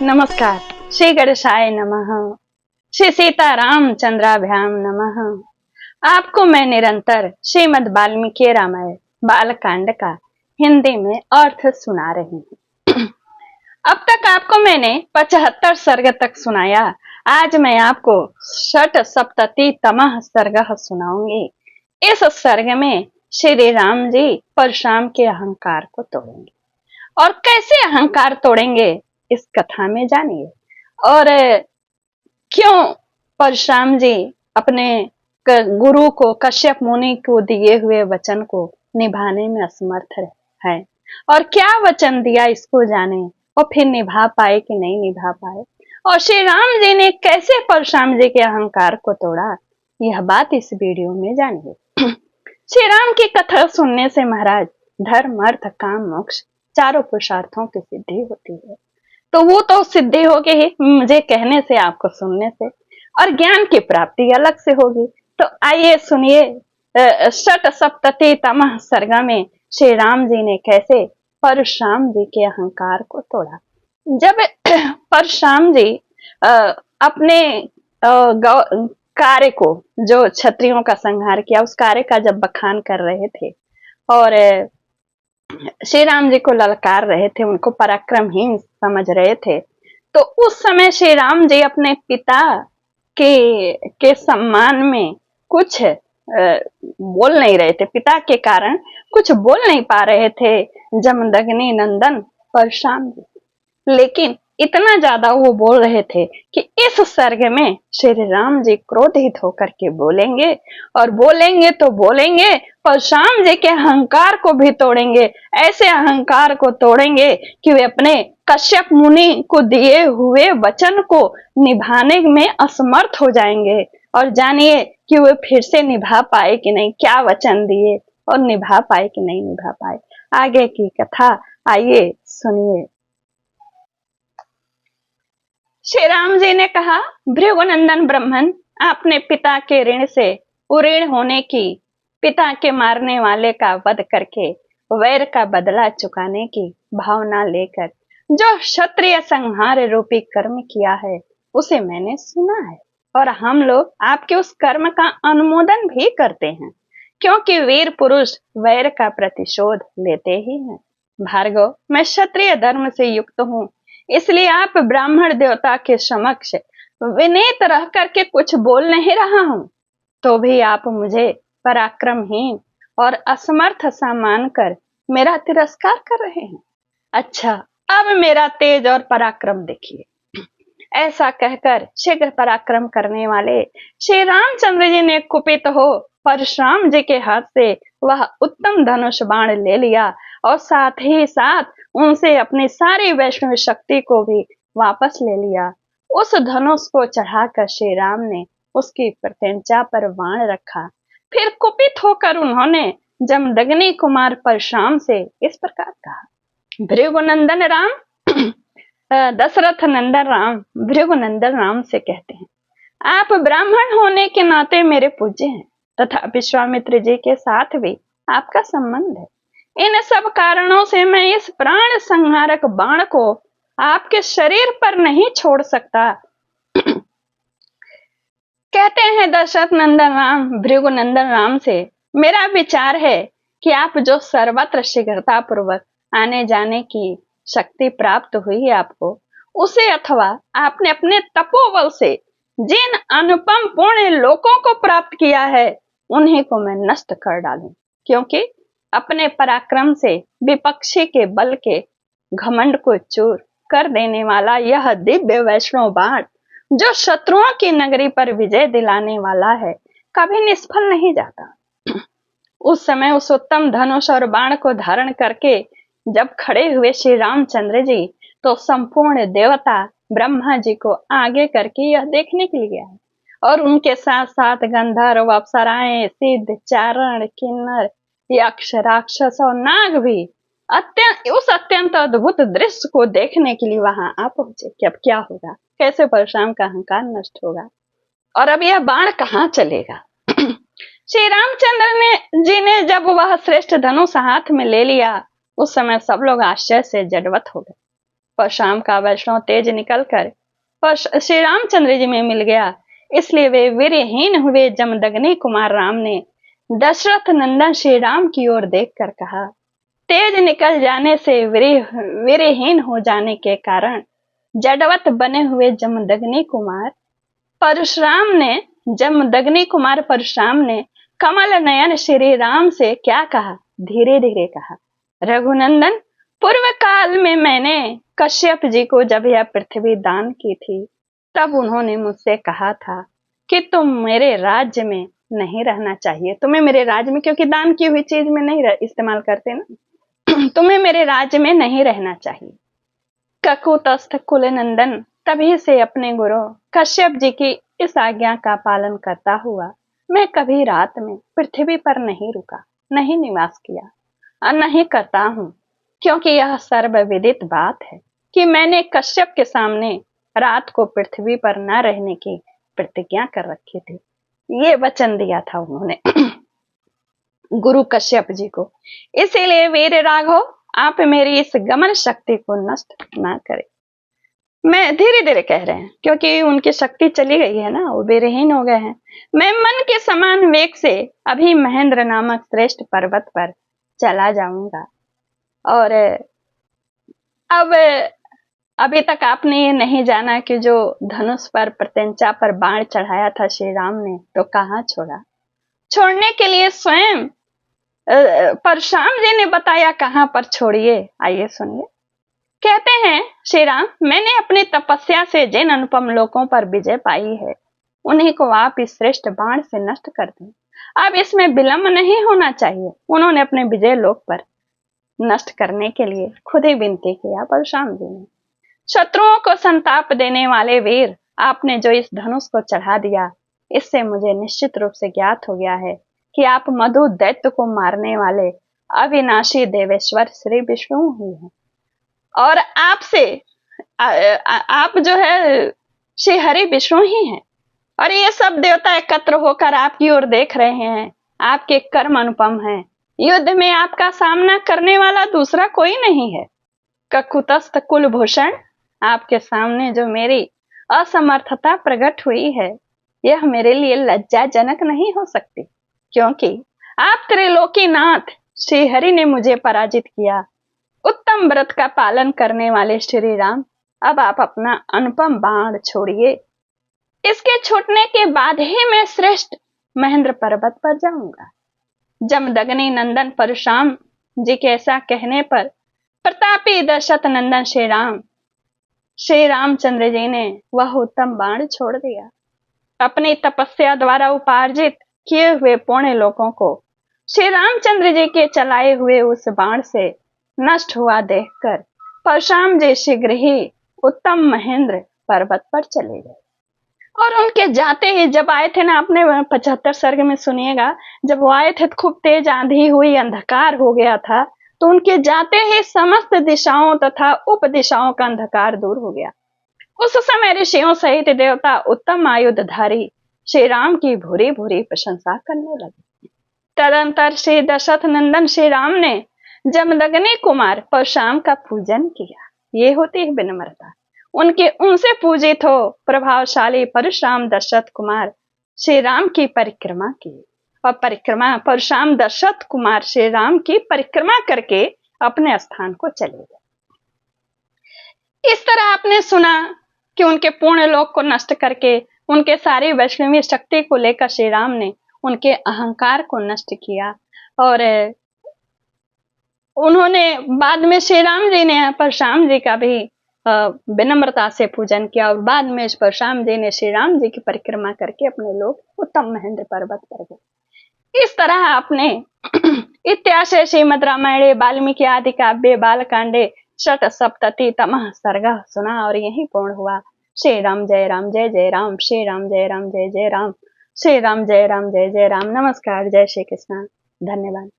नमस्कार। श्री गणेशाय नमः। श्री सीतारामचंद्राभ्याम नमः। आपको मैं निरंतर श्रीमद् वाल्मीकि रामायण बालकांड का हिंदी में अर्थ सुना रही हूँ। अब तक आपको मैंने 75 सर्ग तक सुनाया। आज मैं आपको षट सप्तति तमः सर्ग सुनाऊंगी। इस सर्ग में श्री राम जी परशुराम के अहंकार को तोड़ेंगे और कैसे अहंकार तोड़ेंगे इस कथा में जानिए। और क्यों परशुराम जी अपने गुरु को, कश्यप मुनि को दिए हुए वचन को निभाने में असमर्थ है और क्या वचन दिया इसको जाने और फिर निभा पाए कि नहीं निभा पाए, और श्री राम जी ने कैसे परशुराम जी के अहंकार को तोड़ा, यह बात इस वीडियो में जानिए। श्री राम की कथा सुनने से महाराज धर्म अर्थ काम मोक्ष चारों पुरुषार्थों की सिद्धि होती है। तो वो तो सिद्धि होगी ही मुझे कहने से, आपको सुनने से, और ज्ञान की प्राप्ति अलग से होगी। तो आइए सुनिए षट सप्तति तमः सर्ग में श्री राम जी ने कैसे परशुराम जी के अहंकार को तोड़ा। जब परशुराम जी अपने कार्य को, जो क्षत्रियों का संहार किया, उस कार्य का जब बखान कर रहे थे और श्री राम जी को ललकार रहे थे, उनको पराक्रमहीन समझ रहे थे, तो उस समय श्री राम जी अपने पिता के सम्मान में कुछ बोल नहीं रहे थे। पिता के कारण कुछ बोल नहीं पा रहे थे जमदग्नि नंदन परशुराम जी, लेकिन इतना ज्यादा वो बोल रहे थे कि इस सर्ग में श्री राम जी क्रोधित होकर के बोलेंगे, और बोलेंगे तो बोलेंगे, परशुराम जी के अहंकार को भी तोड़ेंगे। ऐसे अहंकार को तोड़ेंगे कि वे अपने कश्यप मुनि को दिए हुए वचन को निभाने में असमर्थ हो जाएंगे। और जानिए कि वे फिर से निभा पाए कि नहीं, क्या वचन दिए और निभा पाए कि नहीं निभा पाए। आगे की कथा आइए सुनिए। श्री राम जी ने कहा, भृगुनंदन ब्रह्मन, आपने पिता के ऋण से उऋण होने की, पिता के मारने वाले का वध करके वैर का बदला चुकाने की भावना लेकर जो क्षत्रिय संहार रूपी कर्म किया है उसे मैंने सुना है, और हम लोग आपके उस कर्म का अनुमोदन भी करते हैं, क्योंकि वीर पुरुष वैर का प्रतिशोध लेते ही हैं। भार्गव, मैं क्षत्रिय धर्म से युक्त हूँ, इसलिए आप ब्राह्मण देवता के समक्ष विनीत रह करके कुछ बोल नहीं रहा हूं, तो भी आप मुझे पराक्रमहीन और असमर्थ सा मानकर मेरा तिरस्कार कर रहे हैं। अच्छा, अब मेरा तेज और पराक्रम देखिए। ऐसा कहकर शीघ्र पराक्रम करने वाले श्री रामचंद्र जी ने कुपित हो परशुराम जी के हाथ से वह उत्तम धनुष बाण ले लिया, और साथ ही साथ उनसे अपनी सारी वैष्णव शक्ति को भी वापस ले लिया। उस धनुष को चढ़ाकर श्री राम ने उसकी प्रत्यंचा पर बाण रखा। फिर कुपित होकर उन्होंने जमदग्नि कुमार परशुराम से इस प्रकार कहा, भृगुनंदन राम, दशरथ नंदन राम, भृगुनंदन राम से कहते हैं, आप ब्राह्मण होने के नाते मेरे पूज्य हैं तथा विश्वामित्र जी के साथ भी आपका संबंध है। इन सब कारणों से मैं इस प्राण संहारक बाण को आपके शरीर पर नहीं छोड़ सकता। कहते हैं दशरथ नंदन राम भृगुनंदन राम से, मेरा विचार है कि आप जो सर्वत्र शीघ्रता पूर्वक आने जाने की शक्ति प्राप्त हुई है आपको, उसे अथवा आपने अपने तपोबल से जिन अनुपम पुण्य लोकों को प्राप्त किया है उन्हीं को मैं नष्ट कर डालूं, क्योंकि अपने पराक्रम से विपक्षी के बल के घमंड को चूर कर देने वाला यह दिव्य वैष्णव बाण, जो शत्रुओं की नगरी पर विजय दिलाने वाला है, कभी निष्फल नहीं जाता। उस समय उस उत्तम धनुष और बाण को धारण करके जब खड़े हुए श्री रामचंद्र जी, तो संपूर्ण देवता ब्रह्मा जी को आगे करके यह देखने के लिए आए, और उनके साथ साथ गंधर्व, अप्सराएं, सिद्ध, चारण, किन्नर, यक्ष, राक्षस और नाग भी उस अत्यंत अद्भुत दृश्य को देखने के लिए वहां आ पहुंचे कि अब क्या होगा, कैसे परशुराम का अहंकार नष्ट होगा और अब यह बाण कहाँ चलेगा। श्री रामचंद्र जी ने जब वह श्रेष्ठ धनुष हाथ में ले लिया, उस समय सब लोग आश्चर्य से जड़वत हो गए परशुराम का वैष्णव तेज निकलकर श्री रामचंद्र जी में मिल गया, इसलिए वे वीरहीन हुए। जमदग्नि कुमार राम ने दशरथ नंदन श्री राम की ओर देखकर कहा, तेज निकल जाने से वीरहीन हो जाने के कारण जडवत बने हुए जमदग्नि कुमार परशुराम ने कमल नयन श्री राम से क्या कहा? धीरे धीरे कहा, रघुनंदन, पूर्व काल में मैंने कश्यप जी को जब यह पृथ्वी दान की थी, तब उन्होंने मुझसे कहा था कि तुम मेरे राज्य में नहीं रहना चाहिए। तुम्हें मेरे राज्य में, क्योंकि दान की हुई चीज में नहीं इस्तेमाल करते ना, तुम्हें मेरे राज्य में नहीं रहना चाहिए। ककुतस्थ कुल नंदन, तभी से अपने गुरु कश्यप जी की इस आज्ञा का पालन करता हुआ मैं कभी रात में पृथ्वी पर नहीं रुका, नहीं निवास किया और नहीं करता हूँ, क्योंकि यह सर्वविदित बात है कि मैंने कश्यप के सामने रात को पृथ्वी पर न रहने की प्रतिज्ञा कर रखी थी। ये वचन दिया था उन्होंने गुरु कश्यप जी को। इसीलिए वीर राघव, आप मेरी इस गमन शक्ति को नष्ट ना करें। मैं धीरे धीरे कह रहे हैं क्योंकि उनकी शक्ति चली गई है ना, वो बेरहीन हो गए हैं। मैं मन के समान वेग से अभी महेंद्र नामक श्रेष्ठ पर्वत पर चला जाऊंगा। और अब अभी तक आपने ये नहीं जाना कि जो धनुष पर प्रत्यंचा पर बाण चढ़ाया था श्री राम ने, तो कहाँ छोड़ा? छोड़ने के लिए स्वयं परशुराम जी ने बताया कहाँ पर छोड़िए। आइए सुनिए। कहते हैं श्री राम, मैंने अपनी तपस्या से जिन अनुपम लोकों पर विजय पाई है, उन्हीं को आप इस श्रेष्ठ बाण से नष्ट कर दें। अब इसमें विलंब नहीं होना चाहिए। उन्होंने अपने विजय लोक पर नष्ट करने के लिए खुद ही विनती किया परशुराम जी ने। शत्रुओं को संताप देने वाले वीर, आपने जो इस धनुष को चढ़ा दिया, इससे मुझे निश्चित रूप से ज्ञात हो गया है कि आप मधु दैत्य को मारने वाले अविनाशी देवेश्वर श्री विष्णु ही हैं। और आपसे आप जो है श्री हरि विष्णु ही हैं। और ये सब देवता एकत्र होकर आपकी ओर देख रहे हैं। आपके कर्म अनुपम हैं। युद्ध में आपका सामना करने वाला दूसरा कोई नहीं है। ककुतस्थ कुलभूषण, आपके सामने जो मेरी असमर्थता प्रकट हुई है, यह मेरे लिए लज्जाजनक नहीं हो सकती, क्योंकि आप त्रिलोकीनाथ श्री हरि ने मुझे पराजित किया। उत्तम व्रत का पालन करने वाले श्री राम, अब आप अपना अनुपम बाण छोड़िए। इसके छूटने के बाद ही मैं श्रेष्ठ महेंद्र पर्वत पर जाऊंगा। जमदग्नि नंदन परशुराम जी के ऐसा कहने पर प्रतापी दशरथ नंदन श्री रामचंद्र जी ने वह उत्तम बाण छोड़ दिया। अपनी तपस्या द्वारा उपार्जित किए हुए पुण्य लोकों को श्री रामचंद्र जी के चलाए हुए उस बाण से नष्ट हुआ देखकर परशुराम जी शीघ्र ही उत्तम महेंद्र पर्वत पर चले गए। और उनके जाते ही, जब आए थे ना, आपने 75 सर्ग में सुनिएगा, जब वो आए थे तो खूब तेज आंधी हुई, अंधकार हो गया था, तो उनके जाते ही समस्त दिशाओं तथा उप दिशाओं का अंधकार दूर हो गया। उस समय ऋषियों सहित देवता उत्तम आयुधधारी श्री राम की भूरी भूरी प्रशंसा करने लगे। तदंतर श्री दशरथ नंदन श्री राम ने जमदग्नि कुमार परशुराम का पूजन किया। ये होती है विनम्रता। उनसे पूजित हो प्रभावशाली परशुराम दशरथ कुमार श्री राम की परिक्रमा की, और परशुराम दशरथ कुमार श्री राम की परिक्रमा करके अपने स्थान को चले गए। इस तरह आपने सुना कि उनके पूर्ण लोक को नष्ट करके, उनके सारी वैष्णवी शक्ति को लेकर श्री राम ने उनके अहंकार को नष्ट किया। और उन्होंने बाद में श्री राम जी ने परशुराम जी का भी विनम्रता से पूजन किया, और बाद में परशुराम जी ने श्री राम जी की परिक्रमा करके अपने लोग उत्तम महेंद्र पर्वत पर गए। इस तरह आपने इत्याशय श्रीमद् रामायणे वाल्मीकि आदि काव्य बालकांडे षट सप्तति तमः सर्ग सुना, और यही पूर्ण हुआ। श्री राम जय राम जय जय राम, श्री राम जय राम जय जय राम, श्री राम जय राम जय जय राम। नमस्कार, जय श्री कृष्ण, धन्यवाद।